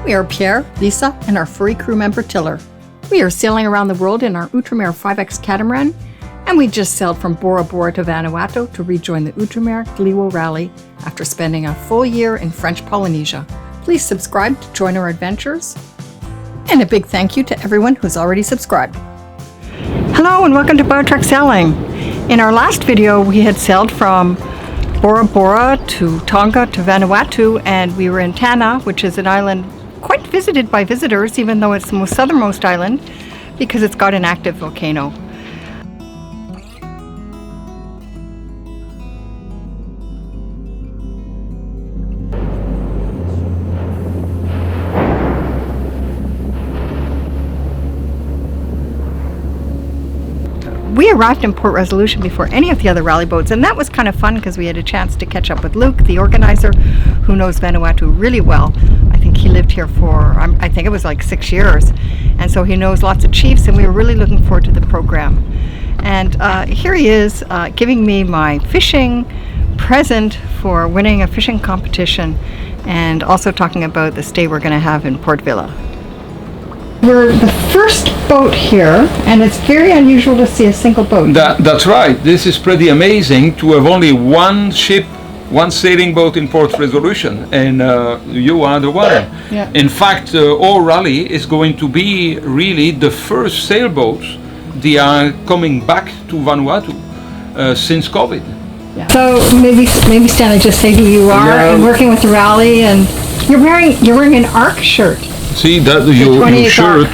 We are Pierre, Lisa, and our furry crew member Tiller. We are sailing around the world in our Outremer 5X catamaran, and we just sailed from Bora Bora to Vanuatu to rejoin the Outremer Gliwo Rally after spending a full year in French Polynesia. Please subscribe to join our adventures. And a big thank you to everyone who's already subscribed. Hello and welcome to BioTrek Sailing. In our last video, we had sailed from Bora Bora to Tonga to Vanuatu, and we were in Tanna, which is an island quite visited by visitors, even though it's the most southernmost island, because it's got an active volcano. We arrived in Port Resolution before any of the other rally boats, and that was kind of fun because we had a chance to catch up with Luke, the organizer, who knows Vanuatu really well. I think he lived here for, I think it was like 6 years, and so he knows lots of chiefs, and we were really looking forward to the program. And here he is giving me my fishing present for winning a fishing competition, and also talking about the stay we're going to have in Port Vila. We're the first boat here, and it's very unusual to see a single boat. That's right. This is pretty amazing to have only one ship, one sailing boat in Port Resolution, and you are the one. Yeah. In fact, our rally is going to be really the first sailboats that are coming back to Vanuatu since COVID. Yeah. So maybe Stanley, just say who you are and working with the rally, and you're wearing an ARC shirt. See that your shirt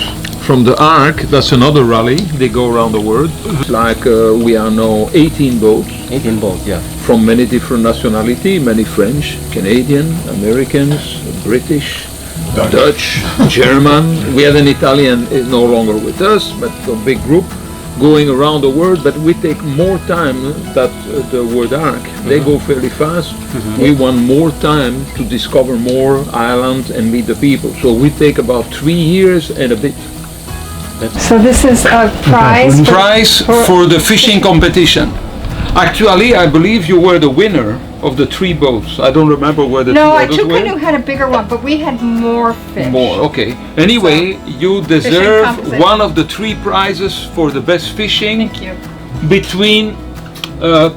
from the ARC, that's another rally. They go around the world. Like we are now 18 boats. 18 boats, yeah. From many different nationalities, many French, Canadian, Americans, British, Dutch, German. We had an Italian is no longer with us, but a big group going around the world, but we take more time than the word ARC. They go fairly fast. We want more time to discover more islands and meet the people. So we take about 3 years and a bit. So this is a prize for the fishing competition. Actually, I believe you were the winner of the 3 boats. I don't remember where the 2 others were. No, Tucano had a bigger one, but we had more fish. More, okay. Anyway, you deserve one of the 3 prizes for the best fishing. Thank you. Between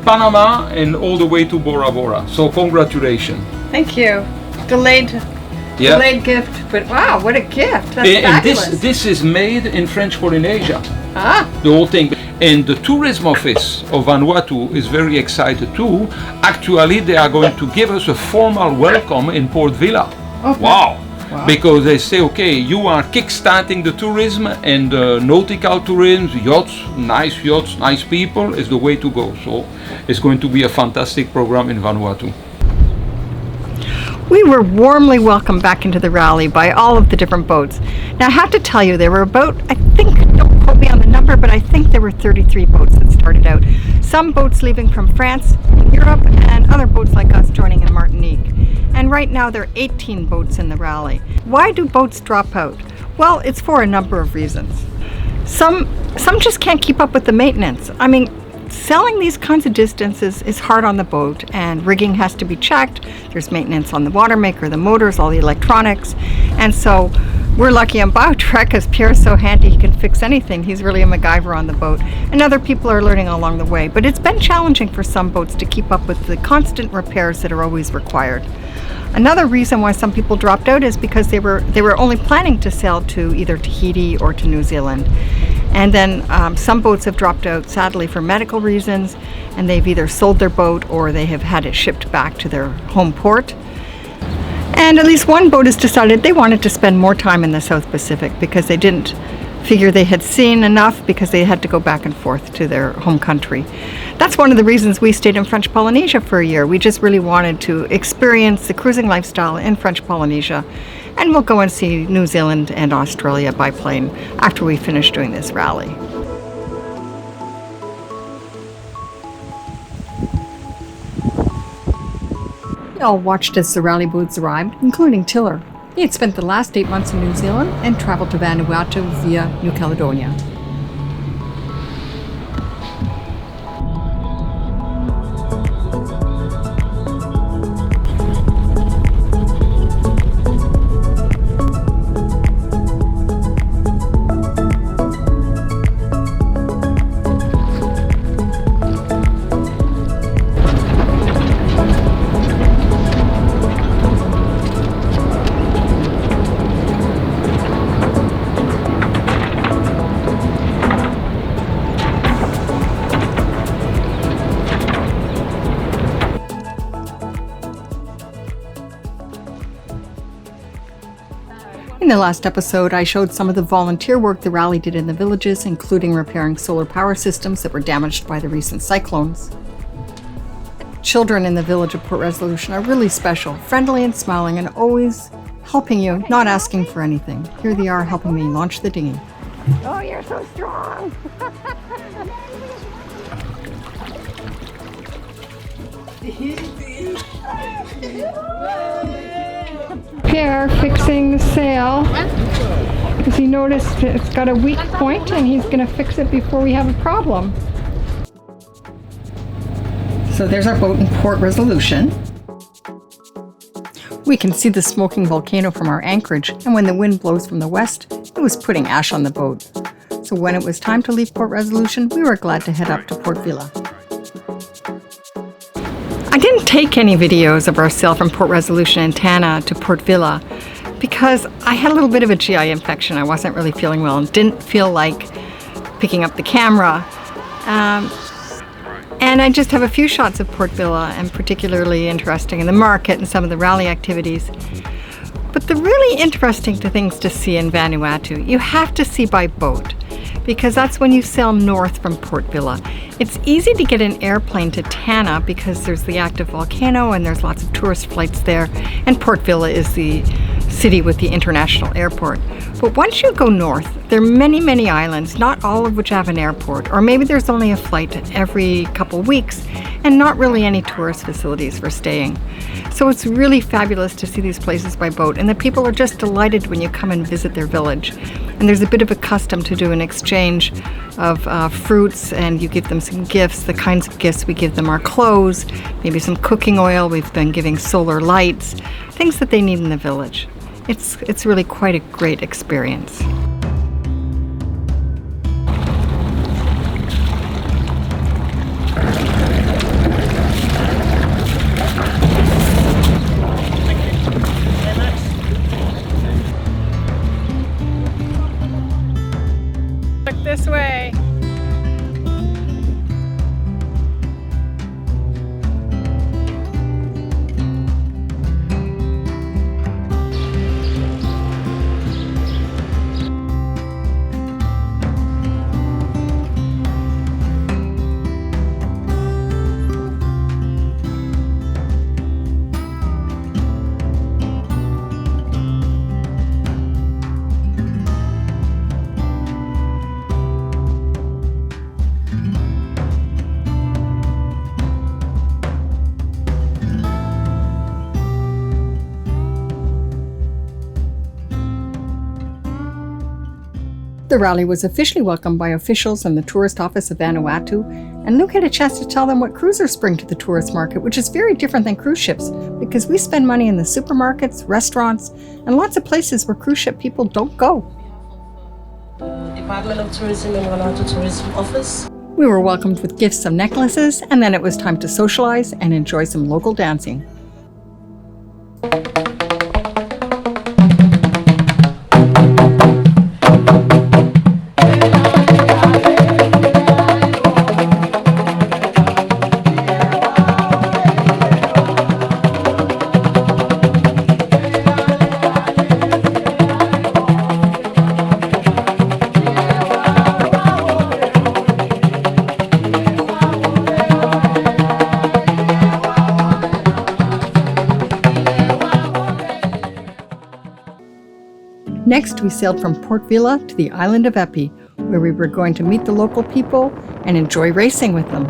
Panama and all the way to Bora Bora. So congratulations. Thank you. Delayed gift, but wow, what a gift. That's fabulous. And this is made in French Polynesia. Ah. The whole thing. And the tourism office of Vanuatu is very excited too. Actually, they are going to give us a formal welcome in Port Vila. Okay. Wow. Because they say, okay, you are kickstarting the tourism, and nautical tourism, yachts, nice people is the way to go. So it's going to be a fantastic program in Vanuatu. We were warmly welcomed back into the rally by all of the different boats. Now I have to tell you, there were about, I think, don't quote me on the number, but I think there were 33 boats that started out. Some boats leaving from France, Europe, and other boats like us joining in Martinique. And right now there are 18 boats in the rally. Why do boats drop out? Well, it's for a number of reasons. Some just can't keep up with the maintenance. I mean, sailing these kinds of distances is hard on the boat, and rigging has to be checked. There's maintenance on the water maker, the motors, all the electronics. And so we're lucky on BioTrek because Pierre's so handy, he can fix anything. He's really a MacGyver on the boat. And other people are learning along the way. But it's been challenging for some boats to keep up with the constant repairs that are always required. Another reason why some people dropped out is because they were only planning to sail to either Tahiti or to New Zealand. And then some boats have dropped out, sadly, for medical reasons, and they've either sold their boat or they have had it shipped back to their home port. And at least one boat has decided they wanted to spend more time in the South Pacific because they didn't figure they had seen enough, because they had to go back and forth to their home country. That's one of the reasons we stayed in French Polynesia for a year. We just really wanted to experience the cruising lifestyle in French Polynesia, and we'll go and see New Zealand and Australia by plane after we finish doing this rally. We all watched as the rally boats arrived, including Tiller. He had spent the last 8 months in New Zealand and traveled to Vanuatu via New Caledonia. In the last episode, I showed some of the volunteer work the rally did in the villages, including repairing solar power systems that were damaged by the recent cyclones. Children in the village of Port Resolution are really special, friendly and smiling, and always helping you, not asking for anything. Here they are helping me launch the dinghy. Oh, you're so strong! Pierre fixing the sail because he noticed it's got a weak point and he's going to fix it before we have a problem. So there's our boat in Port Resolution. We can see the smoking volcano from our anchorage, and when the wind blows from the west, it was putting ash on the boat. So when it was time to leave Port Resolution, we were glad to head up to Port Vila. I didn't take any videos of our sail from Port Resolution and Tana to Port Vila because I had a little bit of a GI infection. I wasn't really feeling well and didn't feel like picking up the camera. And I just have a few shots of Port Vila, and particularly interesting in the market and some of the rally activities. But the really interesting things to see in Vanuatu, you have to see by boat, because that's when you sail north from Port Vila. It's easy to get an airplane to Tana because there's the active volcano and there's lots of tourist flights there, and Port Vila is the city with the international airport. But once you go north, there are many, many islands, not all of which have an airport, or maybe there's only a flight every couple weeks and not really any tourist facilities for staying. So it's really fabulous to see these places by boat, and the people are just delighted when you come and visit their village. And there's a bit of a custom to do an exchange of fruits, and you give them some gifts. The kinds of gifts we give them are clothes, maybe some cooking oil. We've been giving solar lights, things that they need in the village. It's really quite a great experience. Look this way. The rally was officially welcomed by officials and the tourist office of Vanuatu, and Luke had a chance to tell them what cruisers bring to the tourist market, which is very different than cruise ships, because we spend money in the supermarkets, restaurants, and lots of places where cruise ship people don't go. Department of Tourism and Vanuatu Tourism Office. We were welcomed with gifts of necklaces, and then it was time to socialize and enjoy some local dancing. Next, we sailed from Port Vila to the island of Epi, where we were going to meet the local people and enjoy racing with them.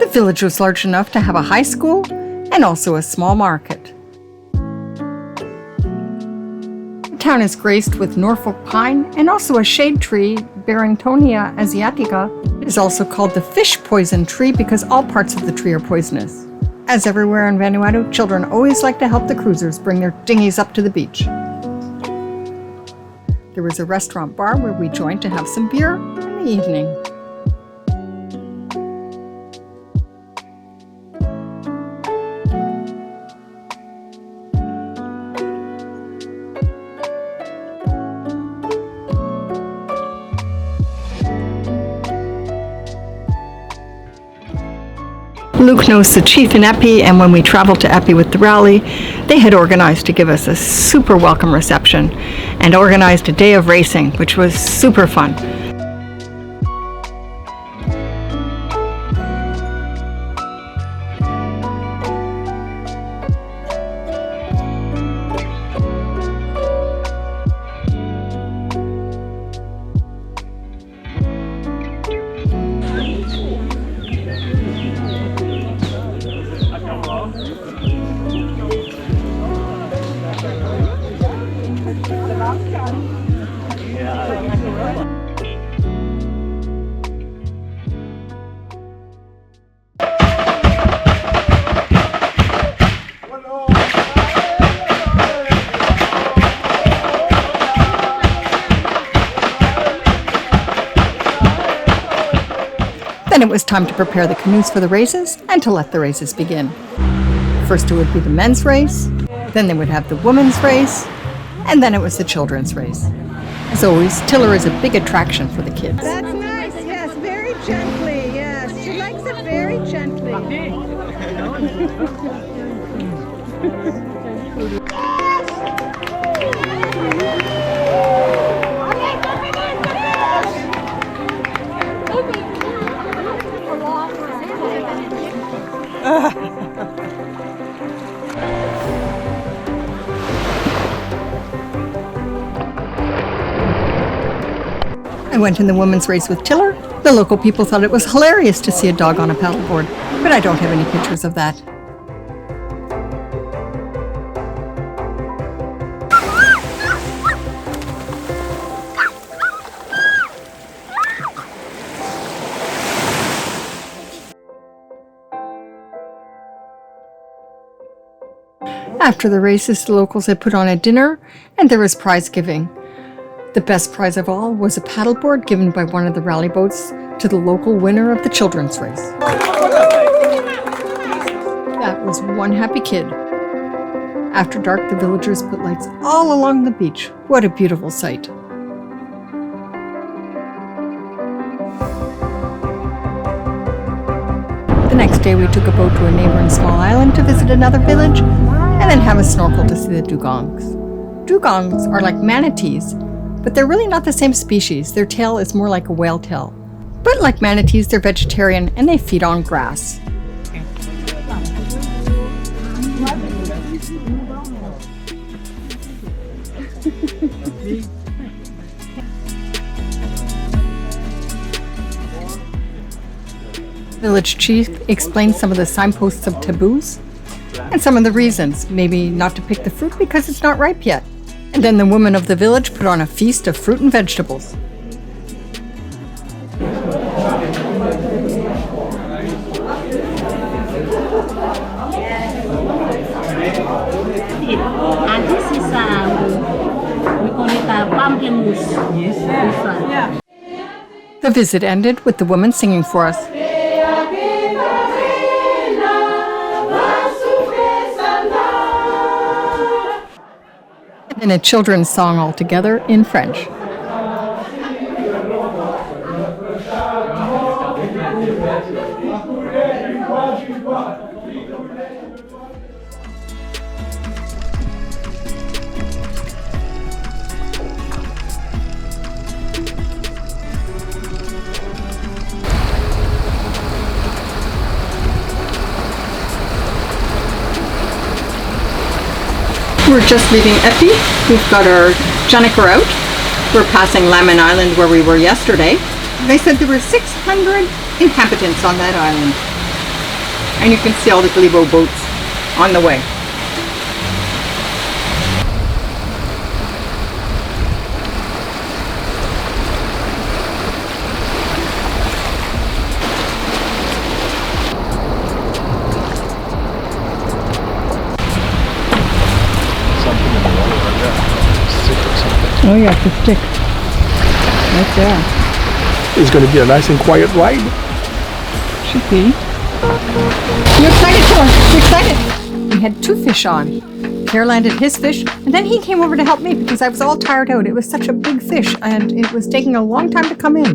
The village was large enough to have a high school and also a small market. The town is graced with Norfolk pine and also a shade tree, Barringtonia asiatica. It is also called the fish poison tree because all parts of the tree are poisonous. As everywhere in Vanuatu, children always like to help the cruisers bring their dinghies up to the beach. There was a restaurant bar where we joined to have some beer in the evening. Luke knows the chief in Epi, and when we traveled to Epi with the rally, they had organized to give us a super welcome reception and organized a day of racing, which was super fun. Then it was time to prepare the canoes for the races and to let the races begin. First it would be the men's race, then they would have the women's race, and then it was the children's race. As always, Tiller is a big attraction for the kids. That's nice, yes, very gently, yes. She likes it very gently. I went in the women's race with Tiller. The local people thought it was hilarious to see a dog on a paddleboard, but I don't have any pictures of that. After the races, the locals had put on a dinner, and there was prize giving. The best prize of all was a paddleboard given by one of the rally boats to the local winner of the children's race. That was one happy kid. After dark, the villagers put lights all along the beach. What a beautiful sight. The next day, we took a boat to a neighboring small island to visit another village and then have a snorkel to see the dugongs. Dugongs are like manatees, but they're really not the same species. Their tail is more like a whale tail. But like manatees, they're vegetarian and they feed on grass. Village chief explained some of the signposts of taboos and some of the reasons, maybe not to pick the fruit because it's not ripe yet. And then the women of the village put on a feast of fruit and vegetables. And this is we call it pumpkin mousse. Yes. This one. Yeah. The visit ended with the women singing for us. And a children's song altogether in French. We're just leaving Epi. We've got our Jannica out. We're passing Lammen Island where we were yesterday. They said there were 600 inhabitants on that island. And you can see all the Glibo boats on the way. Oh yeah, the stick. Right there. It's going to be a nice and quiet ride. Should be. You excited, Tiller? You excited? We had 2 fish on. Pierre landed his fish, and then he came over to help me because I was all tired out. It was such a big fish, and it was taking a long time to come in.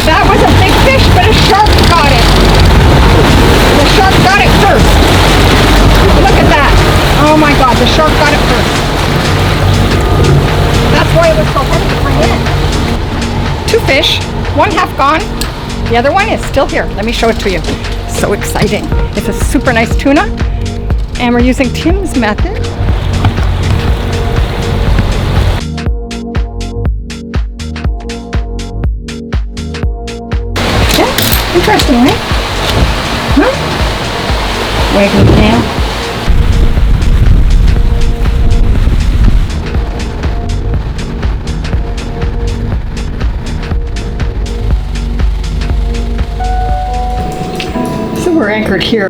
That was a big fish, but a shark got it. The other one is still here. Let me show it to you. So exciting. It's a super nice tuna. And we're using Tim's method. Yeah, interesting, right? Huh? Wagging the tail. We're anchored here.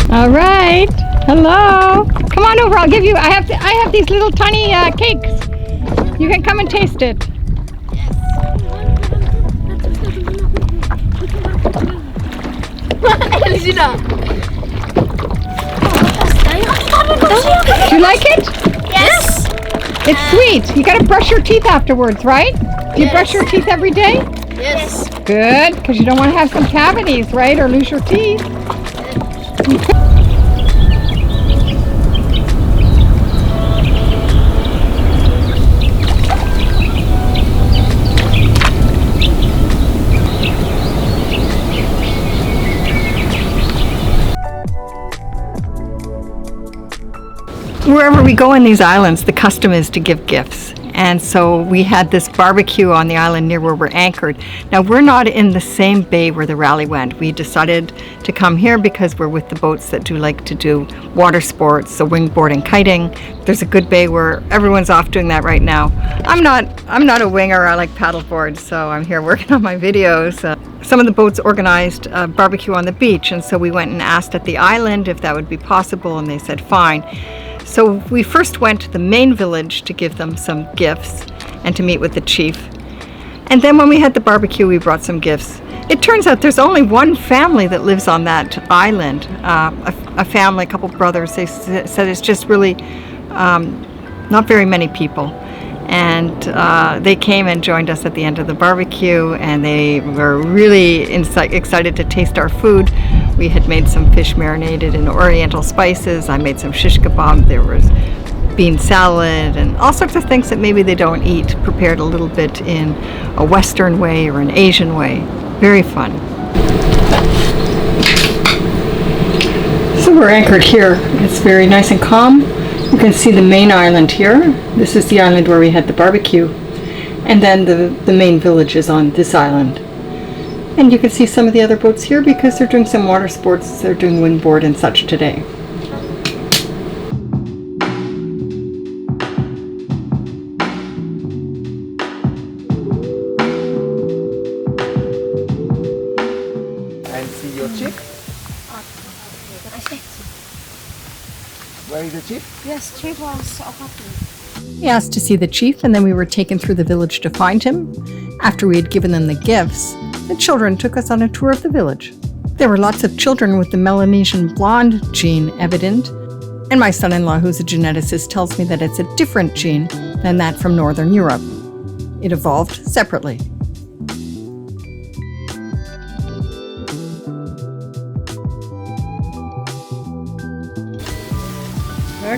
All right. Hello. Come on over. I'll give you. I have these little tiny cakes. You can come and taste it. Do you like it? Yes. It's sweet. You gotta brush your teeth afterwards, right? Do you brush your teeth every day? Yes. Good, because you don't want to have some cavities, right? Or lose your teeth. Wherever we go in these islands, the custom is to give gifts. And so we had this barbecue on the island near where we're anchored. Now we're not in the same bay where the rally went. We decided to come here because we're with the boats that do like to do water sports, so wingboard and kiting. There's a good bay where everyone's off doing that right now. I'm not a winger, I like paddleboard, so I'm here working on my videos. Some of the boats organized a barbecue on the beach, and so we went and asked at the island if that would be possible, and they said fine. So we first went to the main village to give them some gifts and to meet with the chief. And then when we had the barbecue, we brought some gifts. It turns out there's only one family that lives on that island, a family, a couple brothers. They said it's just really not very many people. And they came and joined us at the end of the barbecue, and they were really excited to taste our food. We had made some fish marinated in oriental spices. I made some shish kebab. There was bean salad and all sorts of things that maybe they don't eat, prepared a little bit in a Western way or an Asian way. Very fun. So we're anchored here. It's very nice and calm. You can see the main island here. This is the island where we had the barbecue. And then the main village is on this island. And you can see some of the other boats here because they're doing some water sports. They're doing wingboard and such today. And see your chief? Where is the chief? Yes, chief was We asked to see the chief, and then we were taken through the village to find him. After we had given them the gifts, the children took us on a tour of the village. There were lots of children with the Melanesian blonde gene evident, and my son-in-law, who's a geneticist, tells me that it's a different gene than that from Northern Europe. It evolved separately.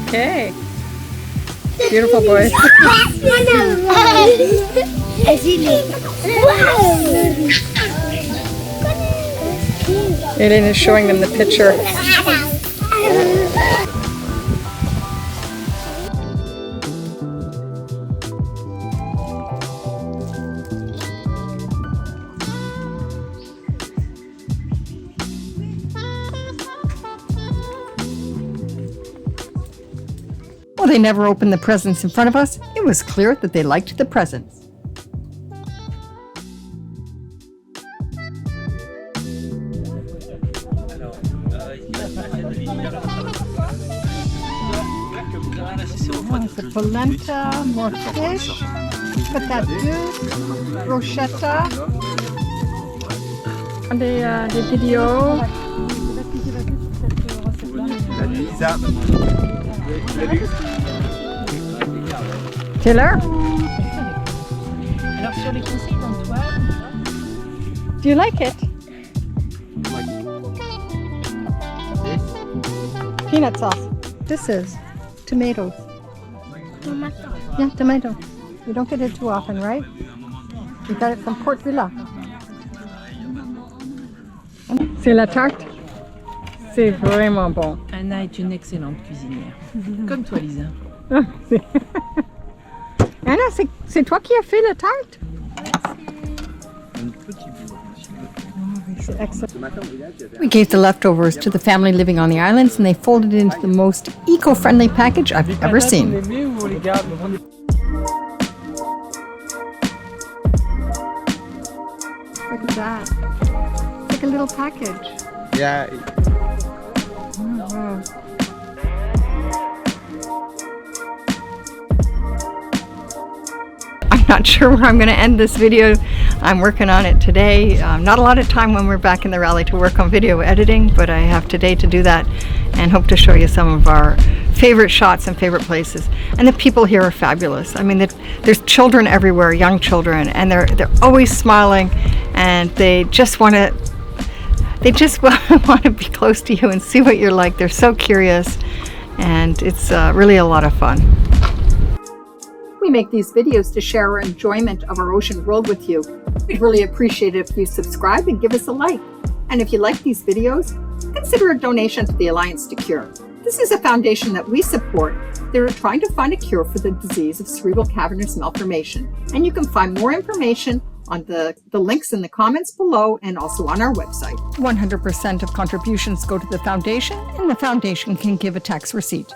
Okay. Beautiful boys. Aiden is showing them the picture. Well, they never opened the presents in front of us. It was clear that they liked the presents. The polenta, more fish, patate, bruschetta, des vidéos. Taylor? Alors sur les conseils d'Antoine. Do you like it? peanut sauce. This is tomatoes. Tomato. Yeah, tomato. You don't get it too often, right? We got it from Port Villa. C'est la tarte. C'est vraiment bon. Anna est une excellente cuisinière. Comme toi, Lisa. Anna, c'est toi qui as fait la tarte? We gave the leftovers to the family living on the islands, and they folded it into the most eco-friendly package I've ever seen. Look at that. It's like a little package. Yeah. Wow. I'm not sure where I'm going to end this video. I'm working on it today. Not a lot of time when we're back in the rally to work on video editing, but I have today to do that and hope to show you some of our favorite shots and favorite places. And the people here are fabulous. I mean, there's children everywhere, young children, and they're always smiling, and they just want to want to be close to you and see what you're like. They're so curious, and it's really a lot of fun. We make these videos to share our enjoyment of our ocean world with you. We'd really appreciate it if you subscribe and give us a like. And if you like these videos, consider a donation to the Alliance to Cure. This is a foundation that we support. They're trying to find a cure for the disease of cerebral cavernous malformation. And you can find more information on the links in the comments below and also on our website. 100% of contributions go to the foundation, and the foundation can give a tax receipt.